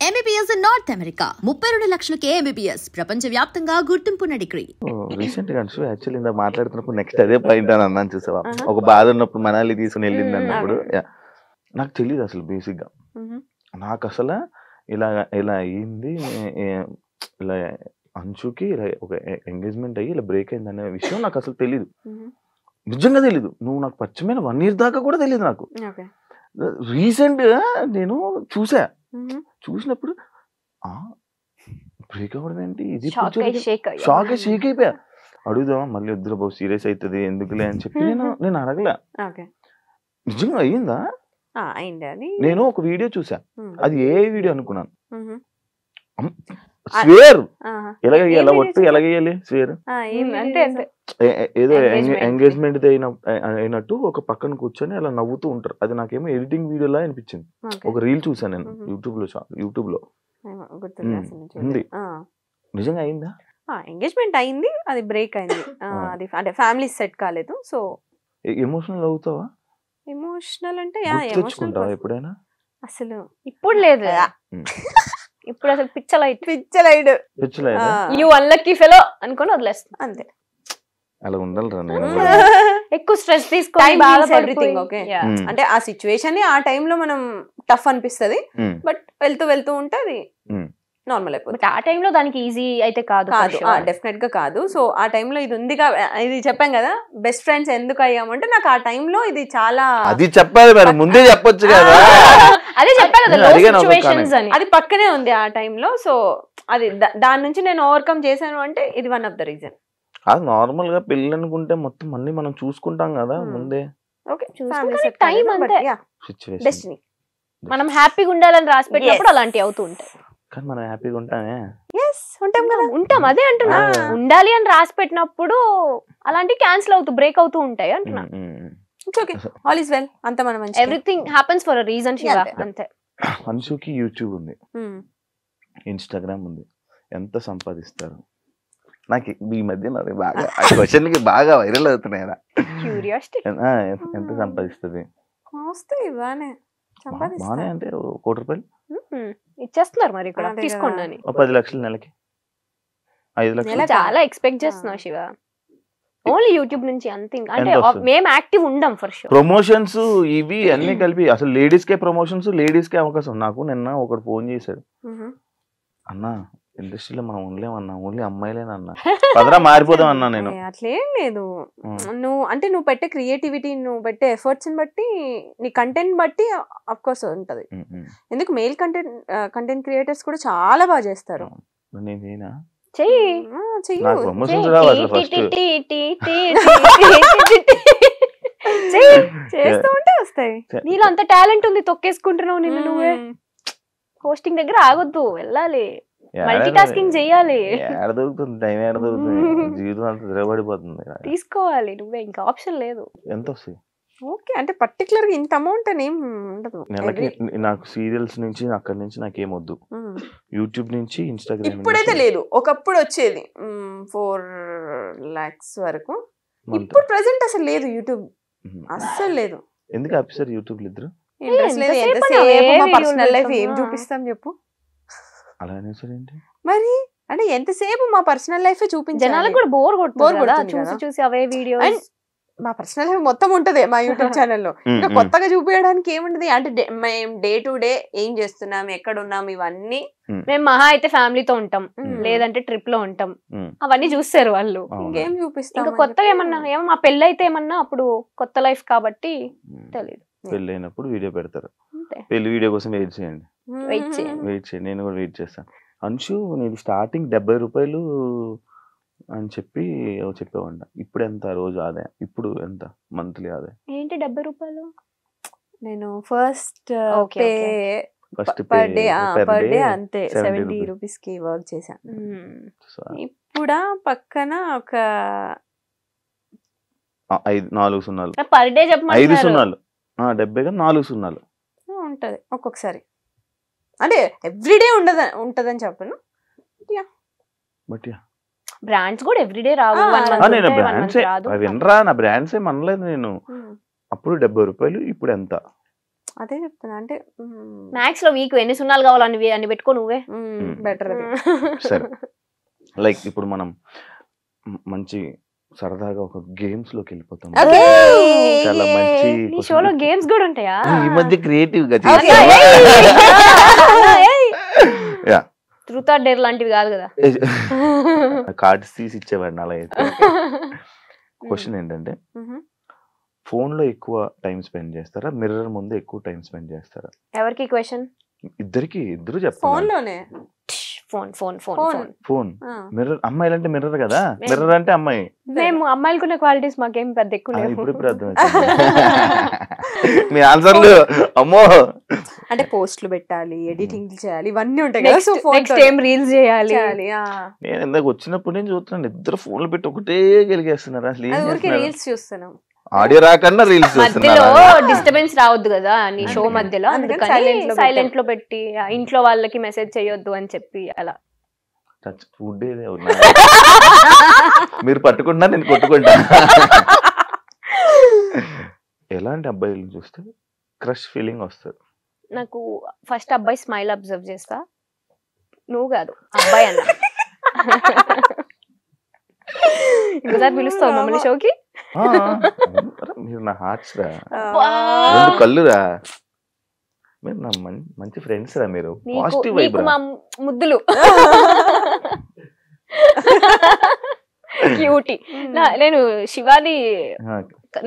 MBBS in North America. 32 లక్షలకే MBBS. ప్రపంచవ్యాప్తంగా గుర్తింపున్న degree. Recent గా actually ఇందాక మాట్లాడుతున్నప్పుడు నెక్స్ట్ అదే పాయింట్ అని అన్నాను చూసావా, ఒక బాధ ఉన్నప్పుడు మనాలి తీసుకుని వెళ్ళింది అన్నప్పుడు నాకు తెలియదు అసలు బేసిక్ గా. నాకు అసలు ఇలా ఇలా అయ్యింది, ఇలా అంచుకి ఇలా ఒక ఎంగేజ్మెంట్ అయ్యి ఇలా బ్రేక్ అయింది అనే విషయం నాకు అసలు తెలీదు, నిజంగా తెలీదు. నువ్వు నాకు పరిచయమైన 1 year దాకా కూడా తెలియదు నాకు. రీసెంట్ గా నేను చూసినప్పుడు బ్రేక్ అవ్వడం ఏంటి, ఇది షాక్ అయిపోయా. అడుగుదామా మళ్ళీ వద్దురా బాబు సీరియస్ అవుతుంది ఎందుకులే అని చెప్పి నేను అడగలే. నిజంగా అయ్యిందా? నేను ఒక వీడియో చూసా, అది ఏ వీడియో అనుకున్నాను. స్వేర్ ఎలాగేయాలి, ఒట్టు ఎలాగేయాలి స్వేర్ ఏదో ఎంగేజ్మెంట్ అయినట్టు ఒక పక్కన కూర్చొని అలా నవ్వుతూ ఉంటారు. అది నాకేమో ఎడిటింగ్ వీడియోలా అనిపించింది. ఒక రీల్ చూసాను నేను యూట్యూబ్ లో ఉంది. నిజంగా అయిందా? ఎంగేజ్మెంట్ అయింది, అది బ్రేక్ అయింది. అది అంటే ఫ్యామిలీ సెట్ కాలేదు. సో ఎమోషనల్ అవుతావా? ఎమోషనల్ అంటే తెచ్చుకుంటావా ఎప్పుడైనా? అసలు ఇప్పుడు లేదు, ఇప్పుడు అసలు పిచ్చలైట్ యూ అన్లక్కీ ఫెలో అనుకొని వదిలేస్తాం అంతే. అలా ఉండాలిరా. ఎక్కువ స్ట్రెస్ తీసుకొని ఎవ్రీథింగ్ ఓకే అంటే ఆ సిచ్యువేషన్ ఆ టైంలో మనం టఫ్ అనిపిస్తుంది, బట్ వెళ్తూ ఉంటే అది నార్మల్ అయిపోతుంది. ఆ టైంలో దానికి ఈజీ అయితే కాదు, డెఫినెట్ గా కాదు. సో ఆ టైంలో ఇది ఉంది, ఇది చెప్పాం కదా బెస్ట్ ఫ్రెండ్స్ ఎందుకు అయ్యామంటే నాకు ఆ టైంలో ఇది చాలా అది చెప్పాలి మరి ముందే చెప్పొచ్చు కదా. అదే చెప్పాను, అది పక్కనే ఉంది ఆ టైంలో. సో అది దాని నుంచి నేను ఓవర్కమ్ చేశాను అంటే ఇది వన్ ఆఫ్ ద రీజన్. అది నార్మల్ గా పెళ్ళి అనుకుంటే మొత్తం అన్ని మనం చూసుకుంటాం కదా ముందే. టైం అంతే, డెస్టినీ. మనం హ్యాపీగా ఉండాలని రాసి పెట్టినప్పుడు అలాంటివి అవుతూ ఉంటాయి. కానీ మనం హ్యాపీగా ఉంటామే, ఉంటాం. అదే అంటున్నా, ఉండాలి అని రాసి పెట్టినప్పుడు అలాంటివి క్యాన్సిల్ అవుతూ బ్రేక్ అవుతూ ఉంటాయి అంటున్నా. ఆల్ ఇస్ వెల్, అంత మనం everything happens for a reason. అంతే. మనుషుకి యూట్యూబ్ ఉంది, ఇన్స్టాగ్రామ్ ఉంది, ఎంత సంపాదిస్తారు? నాకు ఈ మధ్య బాగా క్వశ్చన్ కి బాగా వైరల్ అవుతున్నాయి. ఎంత సంపాదిస్తుంది? బానే అంటే 1 కోటి రూపాయలు ఇచ్చేస్తున్నారు మరి ఇక్కడ తీసుకోండి. 10 లక్షలు నెలకి, 5 లక్షలు. చాలా ఎక్స్పెక్ట్ చేస్తున్నావు శివ, ఓన్లీ యూట్యూబ్ నుంచి అంతే. అంటే మేము యాక్టివ్ ఉండం ఫర్ షూర్. ప్రమోషన్స్ ఇవి అన్ని కలిపి అసలు లేడీస్ కే ప్రమోషన్స్, లేడీస్ కే అవకాశం. నాకు నిన్న ఒకడు ఫోన్ చేశాడు, అన్నా ఇండస్ట్రీలో మనం ఉండలేమన్నా, ఓన్లీ అమ్మాయిలేనన్నా, పదరా మారిపోదాం అన్నా. నేను అట్లేం లేదు, నువ్వు పెట్టే క్రియేటివిటీ, నువ్వు పెట్టే ఎఫర్ట్స్ ని బట్టి, నీ కంటెంట్ బట్టి అఫ్ కోర్స్ ఉంటది. ఎందుకు మేల్ కంటెంట్ క్రియేటర్స్ కూడా చాలా బాగా చేస్తారు. చేస్తూ ఉంటే వస్తాయి. నీలో అంత టాలెంట్ ఉంది, తొక్కేసుకుంటున్నావు నిన్ను నువ్వే. హోస్టింగ్ దగ్గర ఆగొద్దు, వెళ్ళాలి, మల్టీ టాస్కింగ్ చేయాలి. దొరుకుతుంది టైం, దొరుకుతుంది, జీవితం అంతా తిరగబడిపోతుంది. తీసుకోవాలి నువ్వే, ఇంకా ఆప్షన్ లేదు. ఎంత వస్తాయి? ఓకే అంటే పర్టికులర్ గా ఇంత అమౌంట్ అని ఏం ఉండదు. నెలకి నాకు సీరియల్స్ నుంచి అక్కడి నుంచి నాకేమొద్దు, యూట్యూబ్ నుంచి ఇన్స్టాగ్రామ్. ఇప్పుడైతే లేదు, ఒకప్పుడు వచ్చేది 4 lakhs వరకు. ఇప్పుడు ప్రెసెంట్ అసలు లేదు, యూట్యూబ్ అస్సలు లేదు. ఎందుకు ఆఫీసర్ యూట్యూబ్ ఇద్దరు? ఇంట్రెస్ట్ లేదు. ఎంతసేపు మా పర్సనల్ లైఫ్ ఏం చూపిస్తాం చెప్పు? అలా అనేసరేంటి మరి, అంటే ఎంతసేపు మా పర్సనల్ లైఫ్ చూపించాలి, జనాలకు కూడా బోర్ కొడుతుంది చూసి అవే వీడియోస్. మా పర్సనల్ లైఫ్ మొత్తం ఉంటది మా యూట్యూబ్ ఛానల్లో. ఇంకా కొత్తగా చూపించడానికి ఏముంటది అంటే మేము డే టు డే ఏం చేస్తున్నాం, ఎక్కడ ఉన్నాం, ఇవన్నీ. మేము మహా అయితే ఫ్యామిలీతో ఉంటాం, లేదంటే ట్రిప్ లో ఉంటాం, అవన్నీ చూస్తారు వాళ్ళు. ఇంకేం చూపిస్తాం? ఇంకా కొత్తగా ఏమన్నా మా పెళ్ళి అయితే ఏమన్నా అప్పుడు కొత్త లైఫ్ కాబట్టి తెలియదు. పెళ్ళి అయినప్పుడు వీడియో పెడతారు, పెళ్లి వీడియో కోసం వెయిట్ చేయండి. నేను కూడా వెయిట్ చేస్తాను. అంశు నేను స్టార్టింగ్ 70 రూపాయలు అని చెప్పి చెప్పేవాడి. ఇప్పుడు ఎంత రోజు ఆదాయం? ఇప్పుడు ఎంత మంత్లీ ఆదాయం? ఏంటి 70 రూపాయలు? నేను ఫస్ట్ పర్ డే అంతే 70 రూపీస్ కి వర్క్ చేశాను. ఇప్పుడు పక్కన ఒక 4 సున్నాలు పర్ డే చెప్పండి. 5 సున్నాలు 70 4 సున్నాలు ఉంటది ఒక్కొక్కసారి. అంటే ఎవ్రీడే ఉంటదని చెప్పను, బట్ బ్రాండ్స్ కూడా ఎవ్రీడే రావు. వినరా, నా బ్రాండ్స్ ఏం అనలేదు నేను. అప్పుడు 70 రూపాయలు, ఇప్పుడు ఎంత? అదే చెప్తున్నా అంటే మ్యాథ్స్ లో వీక్ ఎన్ని సున్నాలు కావాలని అన్ని పెట్టుకో నువ్వే బెటర్. సరే లైక్ ఇప్పుడు మనం మంచి సరదాగా ఒక గేమ్స్ లోకి వెళ్ళిపోతాం. చాలా మంచి నీ షోలో గేమ్స్ కూడా ఉంటాయా? ఈ మధ్య క్రియేటివ్ గా ట్రూత్ ఆర్ డేర్ లాంటివి కాదు కదా. కార్డ్స్ తీసి ఇచ్చేవాడిని అలా అయితే. క్వశ్చన్ ఏంటంటే ఫోన్ లో ఎక్కువ టైం స్పెండ్ చేస్తారా, మిర్రర్ ముందు ఎక్కువ టైం స్పెండ్ చేస్తారా? ఎవరికి క్వశ్చన్? ఇద్దరు చెప్తారు. ఫోన్ లోనే ఫోన్ మిర్రర్. అమ్మాయిలు అంటే మిర్రర్ కదా, మిర్రర్ అంటే అమ్మాయి. మేము అమ్మాయిలకున్న క్వాలిటీస్ మాకేం పెద్ద ఎక్కువ లేవు. ఇప్పుడు అర్థం మీ ఆన్సర్లు. అమ్మో అంటే పోస్టులు పెట్టాలి, ఎడిటింగ్ చేయాలి, ఇవన్నీ ఉంటాయి కదా. సో నెక్స్ట్ టైం రీల్స్ చేయాలి. నేను ఇందాక వచ్చినప్పుడు నేను చూస్తున్నాను ఇద్దరు ఫోన్లు పెట్టి ఒకటే గెలిగేస్తున్నారు. అసలు రీల్స్ చూస్తున్నాం, ఆడియో రాకుండా రీల్స్ మధ్యలో డిస్టర్బెన్స్ రావద్దు కదా నీ షో మధ్యలో, అందుకని సైలెంట్ లో పెట్టి ఇంట్లో వాళ్ళకి మెసేజ్ చేయొద్దు అని చెప్పి అలా. ఫుడ్ మీరు పట్టుకుంటున్నా నేను కొట్టుకుంటా. ఎలాంటి అబ్బాయిలు చూస్తే క్రష్ ఫీలింగ్ వస్తుంది? నాకు ఫస్ట్ అబ్బాయి స్మైల్ అబ్జర్వ్ చేస్తా. నువ్వు కాదు అబ్బాయి అన్న. ఇంకోసారి పిలుస్తావు మమ్మల్ని షోకి? మీరు నా హార్ట్స్ రా, రెండు కళ్ళురా, మీరు నా మంచి ఫ్రెండ్స్ రా, మీరు పాజిటివ్ వైబ్ రా. ముద్దులు క్యూటీ. నేను శివాని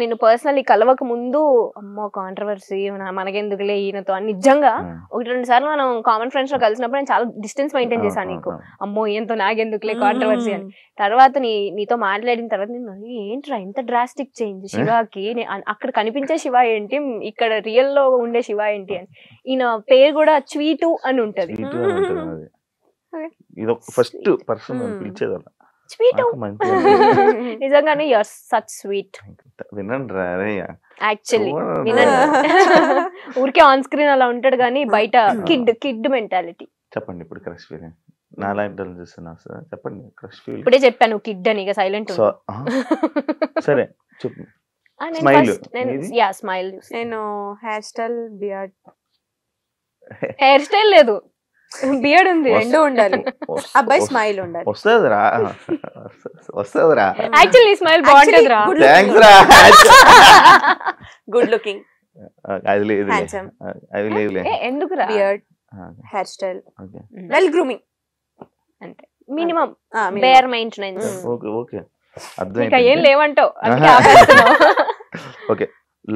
నేను పర్సనల్లీ కలవక ముందు అమ్మో కాంట్రవర్సీ మనకెందుకులే ఈయనతో అని నిజంగా 1-2 సార్లు మనం కామన్ ఫ్రెండ్స్ లో కలిసినప్పుడు నేను చాలా డిస్టెన్స్ మెయింటైన్ చేశాను. నీకు అమ్మో ఈయనతో నాకెందుకులే కాంట్రవర్సీ అని. తర్వాత నీతో మాట్లాడిన తర్వాత నేను ఏంట్రా ఇంత డ్రాస్టిక్ చేంజ్ శివాకి, అక్కడ కనిపించే శివ ఏంటి, ఇక్కడ రియల్ లో ఉండే శివ ఏంటి అని. ఈయన పేరు కూడా స్వీటు అని ఉంటది. ఫస్ట్ పర్సన్ పిలిచేది స్వీట్. నిజంగానే యు ఆర్ సచ్ స్వీట్. వినండి రా యాక్చువల్లీ వినండి. ఊరికే ఆన్ స్క్రీన్ అలా ఉంటాడు కానీ బయట కిడ్ మెంటాలిటీ. చెప్పండి ఇప్పుడు క్రష్ ఫీలింగ్. నాలాంటి చూస్తున్నా సార్, చెప్పండి క్రష్ ఫీలింగ్. ఇప్పుడే చెప్పాను కిడ్ అని, ఇక సైలెంట్. సరే చెప్పు. స్మైల్. నేను hair style, beard. Hair style లేదు, బియర్డ్ ఉంది, రెండు ఉండాలి. అబ్బాయి స్మైల్ ఉండాలి. వస్తుందిరా వస్తుందిరా. యాక్చువల్లీ స్మైల్ బాగుంటుంది రా. థాంక్స్ రా. Good looking. అది లేదు, అది లేదు. ఎందుకు రా? Beard, hair style, well grooming అంతే minimum. Bare maintenance. Okay okay అర్థం. ఇంకా ఏం లేవంటావు. ఓకే,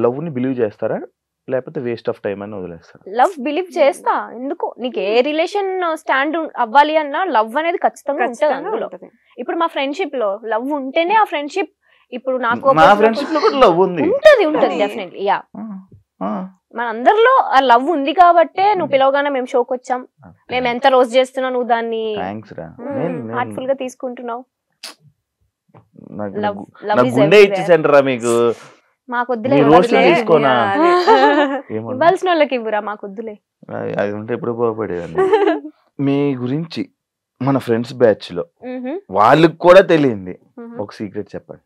లవ్ ని బిలీవ్ చేస్తారా లేకపోతే వేస్ట్ ఆఫ్ టైం అని వదిలేస్తారా? లవ్ బిలీవ్ చేస్తా. ఎందుకు, నీకు ఏ రిలేషన్ స్టాండ్ అవ్వాలి అన్నా లవ్ అనేది ఖచ్చితంగా ఉంటుంది అందులో. ఇప్పుడు మా ఫ్రెండ్షిప్ లో లవ్ ఉంటేనే ఆ ఫ్రెండ్షిప్. ఇప్పుడు నాకు నా ఫ్రెండ్షిప్ లో కూడా లవ్ ఉంది, ఉంటది డెఫినెట్లీ. యా, మన అందరిలో ఆ లవ్ ఉంది కాబట్టే నువ్వు పిలవగానే మేము షోకి వచ్చాం. మేము ఎంత రోజు చేస్తున్నా నువ్వు దాన్ని హార్ట్ఫుల్ గా తీసుకుంటున్నావు. మీకు మాకొద్దులే, ఇవ్వాల్సిన వాళ్ళకి ఇవ్వరా, మాకొద్దులే. అది ఉంటే ఎప్పుడు పోపడేదండి. మీ గురించి మన ఫ్రెండ్స్ బ్యాచ్ లో వాళ్ళకి కూడా తెలియంది ఒక సీక్రెట్ చెప్పండి.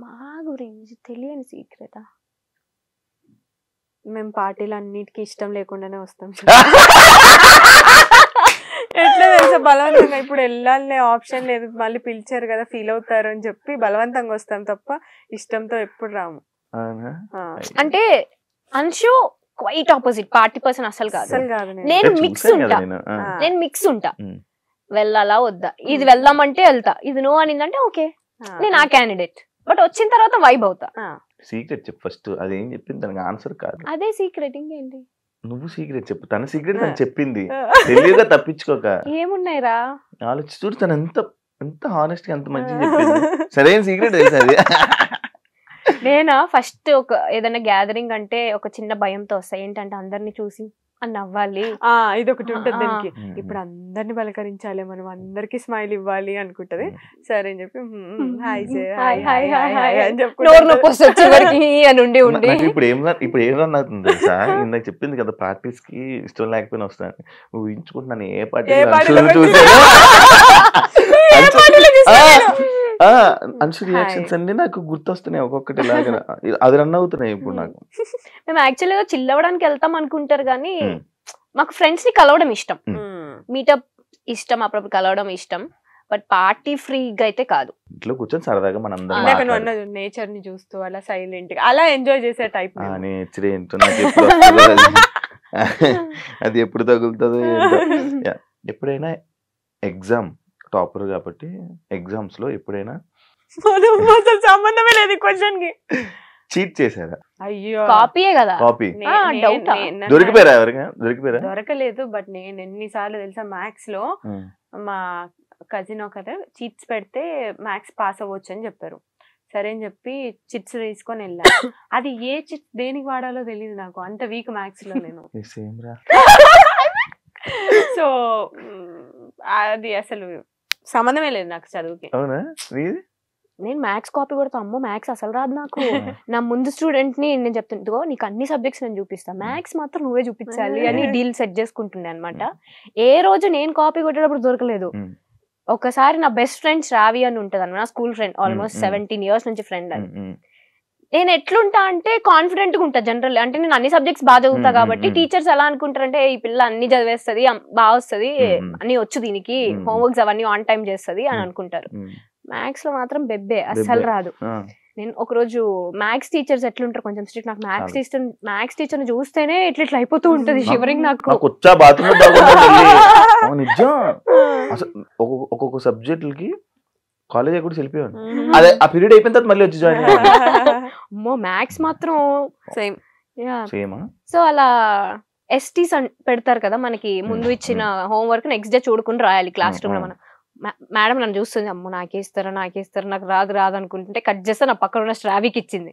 మా గురించి తెలియని సీక్రెటా? మేము పార్టీలు అన్నిటికీ ఇష్టం లేకుండానే వస్తాం. ఎట్లా తెలుసా, బలవంతంగా ఇప్పుడు వెళ్ళాలనే ఆప్షన్ లేదు, మళ్ళీ పిలిచారు కదా ఫీల్ అవుతారు అని చెప్పి బలవంతంగా వస్తాం తప్ప ఇష్టంతో ఎప్పుడు రాము. అంటే Anshu quite opposite, party person అసలు కాదు. నేను మిక్స్ ఉంటా. వెళ్ళాలా వద్దా, ఇది వెళ్దామంటే వెళ్తా, ఇది నో అనిందంటే ఓకే నేను ఆ క్యాండిడేట్. బట్ వచ్చిన తర్వాత వైబ్ అవుతా. సీక్రెట్ చెప్పు ఫస్ట్. అదేం చెప్పింది దానికి ఆన్సర్ కాదు, అదే సీక్రెట్. ఇంకేంటి? నువ్వు సీక్రెట్ చెప్పు. తన సీక్రెట్ తను చెప్పింది, తెలియగా తప్పించుకోక. ఏమున్నాయిరా ఆలోచి చూడు, తను ఎంత హానెస్ట్ గా ఎంత మంచిగా చెప్పింది. సరైన సీక్రెట్ తెలుసు అది. నేనా ఫస్ట్ ఒక ఏదైనా గ్యాదరింగ్ అంటే ఒక చిన్న భయంతో వస్తా. ఏంటంటే అందరిని చూసి అని నవ్వాలి, ఇది ఒకటి ఉంటుంది దానికి. ఇప్పుడు అందరిని పలకరించాలి, మనం అందరికి స్మైల్ ఇవ్వాలి అనుకుంటది. సరే అని చెప్పి నోరు నొప్పి వస్తుంది అని ఉండి ఉండి. ఇప్పుడు ఏం రన్ అవుతుంది తెలుసా, ఇందాక చెప్పింది కదా పార్టీస్ కి ఇష్టం లేకపోయినా వస్తాను. ఊహించుకుంటున్నాను ఏ పార్టీ అన్షు రియాక్షన్స్ అన్ని నాకు గుర్తొస్తున్నాయి ఒక్కొక్కటి లాగా, అది రన్ అవుతున్నాయి ఇప్పుడు నాకు. మేము యాక్చువల్గా చిల్ అవ్వడానికి వెళ్తాం అనుకుంటారు కానీ మాకు ఫ్రెండ్స్ ని కలవడం ఇష్టం, మీటప్ ఇష్టం, అప్పుడప్పుడు కలవడం ఇష్టం, బట్ పార్టీ ఫ్రీగా అయితే కాదు. ఇంట్లో కూర్చొని సరదాగా మనందరం నేచర్ ని చూస్తూ అలా సైలెంట్ గా అలా ఎంజాయ్ చేసే టైప్. నేచర్ ఏంటో నాకు ఎప్పుడు వస్తుందో అది ఎప్పుడు తగులుతుందో ఏంటో. ఎప్పుడైనా ఎగ్జామ్ టాపర్ కాబట్టి ఎగ్జామ్స్ లో ఎప్పుడైనా సంబంధమే లేదు క్వశ్చన్ కి చీట్ చేశారా? అయ్యో కాపీయే కదా. కాపీ డౌట్ దొరికిపోయారా? ఎవరిగా దొరికిపోయారా? దొరకలేదు, బట్ నేను ఎన్నిసార్లు తెలుసా మ్యాథ్స్ లో మా కజిన్ ఒకరు చిట్స్ పెడితే మ్యాథ్స్ పాస్ అవ్వచ్చు అని చెప్పారు. సరే అని చెప్పి చిట్స్ తీసుకొని వెళ్ళా. అది ఏ చిట్స్ దేనికి వాడాలో తెలియదు నాకు, అంత వీక్ మ్యాథ్స్ లో నేను. సో అది అసలు సంబంధమే లేదు నాకు చదువుకి. అవునా? నేను మ్యాథ్స్ కాపీ కొడతా, అమ్మో మ్యాథ్స్ అసలు రాదు నాకు. నా ముందు స్టూడెంట్ ని నేను చెప్తుంటో నీకు అన్ని సబ్జెక్ట్స్ నేను చూపిస్తా, మ్యాథ్స్ మాత్రం నువ్వే చూపించాలి అని డీల్ సెట్ చేసుకుంటుండే అనమాట. ఏ రోజు నేను కాపీ కొట్టేటప్పుడు దొరకలేదు. ఒకసారి నా బెస్ట్ ఫ్రెండ్ శ్రావి అని ఉంటది అన్న, నా స్కూల్ ఫ్రెండ్, ఆల్మోస్ట్ 17 years నుంచి ఫ్రెండ్ అని. నేను ఎట్లుంటా అంటే కాన్ఫిడెంట్ గా ఉంటా జనరల్, అంటే నేను అన్ని సబ్జెక్ట్స్ బాగా చదువుతా కాబట్టి టీచర్స్ ఎలా అనుకుంటారంటే ఈ పిల్ల అన్ని చదివేస్తుంది, బాగా వస్తుంది, అన్ని వచ్చు దీనికి, హోంవర్క్స్ అవన్నీ ఆన్ టైం చేస్తుంది అని అనుకుంటారు. మ్యాథ్స్ లో మాత్రం బెబ్బే, అస్సలు రాదు. నేను ఒక రోజు మ్యాథ్స్ టీచర్స్ ఎట్లుంటారు కొంచెం స్ట్రిక్ట్, నాకు మ్యాథ్స్ టీచర్ ని చూస్తేనే ఇట్లా అయిపోతూ ఉంటది షివరింగ్ నాకు. ఒక్కొక్క సబ్జెక్టులకి కాలేజ్ కూడా వెళ్ళిపోయాను, అదే ఆ పీరియడ్ అయిపోయిన తర్వాత మళ్ళీ వచ్చి జాయిన్ అమ్మో మ్యాథ్స్ మాత్రం సేమ్ సేమ్. సో అలా ఎస్టీస్ పెడతారు కదా మనకి, ముందు ఇచ్చిన హోంవర్క్ నెక్స్ట్ డే చూడుకుని రాయాలి క్లాస్ రూమ్ లో. మనం మేడం నన్ను చూస్తుంది, అమ్మో నాకేస్తారా నాకు రాదు అనుకుంటుంటే కట్ చేస్తే నా పక్కన ఉన్న శ్రావికి ఇచ్చింది.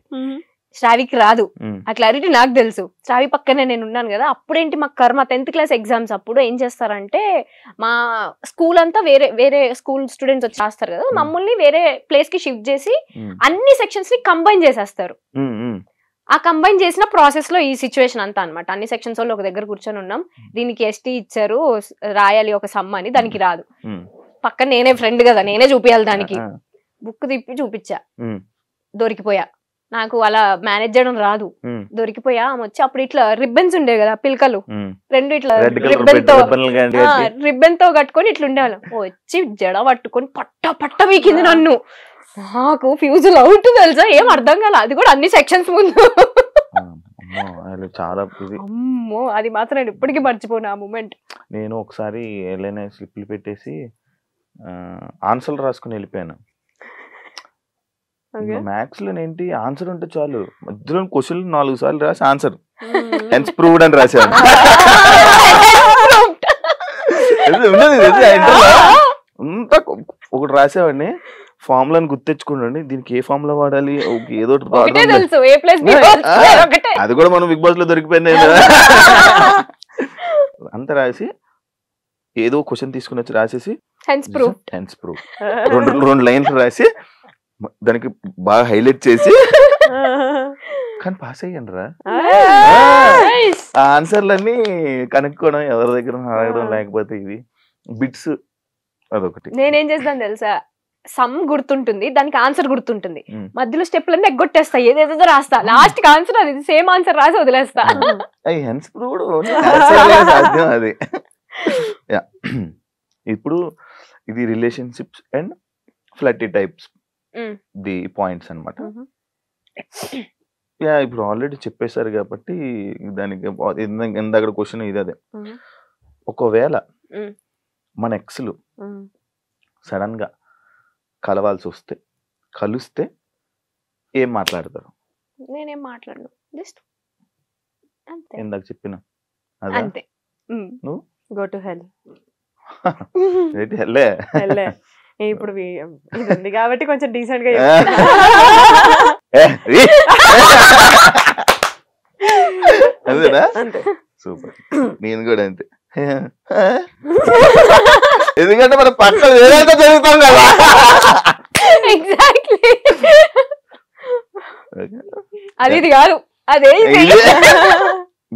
శ్రావికి రాదు, ఆ క్లారిటీ నాకు తెలుసు. శ్రావి పక్కనే నేను ఉన్నాను కదా. అప్పుడేంటి మా కర్మ 10th class ఎగ్జామ్స్ అప్పుడు ఏం చేస్తారంటే మా స్కూల్ అంతా వేరే స్కూల్ స్టూడెంట్స్ వచ్చి రాస్తారు కదా, మమ్మల్ని వేరే ప్లేస్ కి షిఫ్ట్ చేసి అన్ని సెక్షన్స్ ని కంబైన్ చేసేస్తారు. ఆ కంబైన్ చేసిన ప్రాసెస్ లో ఈ సిచ్యువేషన్ అంతా అనమాట. అన్ని సెక్షన్స్ వాళ్ళు ఒక దగ్గర కూర్చొని ఉన్నాం, దీనికి ఎస్టీ ఇచ్చారు రాయాలి ఒక సమ్ అని, దానికి రాదు. పక్కన నేనే ఫ్రెండ్ కదా, నేనే చూపించాలి దానికి. బుక్ తిప్పి చూపించా, దొరికిపోయా. నాకు అలా మేనేజ్ చేయడం రాదు, దొరికిపోయా. వచ్చి అప్పుడు ఇట్లా రిబ్బన్స్ ఉండే కదా పిల్కలు, రెండు ఇట్లా రిబ్బన్ తో కట్టుకొని ఇట్లా ఉండేవాళ్ళు. వచ్చి జడ పట్టుకొని పట్ట వీకింది నన్ను. నాకు ఫ్యూజుల్ అవుట్ తెలుసా, ఏం అర్థం కాల. అది కూడా అన్ని సెక్షన్స్ ముందు. అమ్మో అది మాత్రం నేను ఇప్పటికీ మర్చిపోను ఆ మూమెంట్. నేను ఒకసారి ఏదైనా స్లిప్లు పెట్టేసి ఆన్సర్లు రాసుకుని వెళ్ళిపోయాను. మ్యాథ్స్ లో ఏంటి ఆన్సర్ ఉంటే చాలు, మధ్యలో క్వశ్చన్ 4 సార్లు రాసి ఆన్సర్ హెన్స్ ప్రూవ్డ్ అని రాశాను. అంతా ఒకటి రాసేవాడిని, ఫార్ములాని గుర్తెచ్చుకోండి, దీనికి ఏ ఫార్ములా వాడాలి, ఏదో అది కూడా మనం బిగ్ బాస్ లో దొరికిపోయింది. అంత రాసి ఏదో క్వశ్చన్ తీసుకుని వచ్చి రాసేసి హెన్స్ ప్రూవ్ 2 లైన్స్ రాసి దానికి బాగా హైలైట్ చేసి కానీ పాస్ అయ్యాను రా. ఆ ఆన్సర్లన్నీ కనుక్కోవడం, ఎవరి దగ్గర అడగడం, లేకపోతే ఇవి బిట్స్ అదొకటి. నేనేం చేస్తాను తెలుసా, సమ్ గుర్తుంటుంది, దానికి ఆన్సర్ గుర్తుంటుంది, మధ్యలో స్టెప్లన్నీ ఎగ్గొట్టేస్తా, ఏదేదో రాస్తా, లాస్ట్ కి ఆన్సర్ అది సేమ్ ఆన్సర్ రాసి వదిలేస్తా. హెన్స్ ప్రూవ్డ్ అది. ఇప్పుడు ఇది relationships and flirty types the points అన్నమాట. ఇప్పుడు ఆల్రెడీ చెప్పేశారు కాబట్టి దానికి ఇందాక క్వశ్చన్ ఇది అదే. ఒకవేళ మన ఎక్స్లు సడన్ గా కలవాల్సి వస్తే, కలిస్తే ఏం మాట్లాడతారు? నేనేం మాట్లాడను, జస్ట్ ఇందాక చెప్పిన అంతే. నువ్వు గో టు హెల్. హెల్లే ఇప్పుడు ఇది ఉంది కాబట్టి కొంచెం డీసెంట్ గా అదేనా? సూపర్. నేను కూడా అంతే, ఎందుకంటే మనం పక్కన వేరేంత జరుగుతాం కదా. ఎగ్జాక్ట్లీ అది కాదు, అదే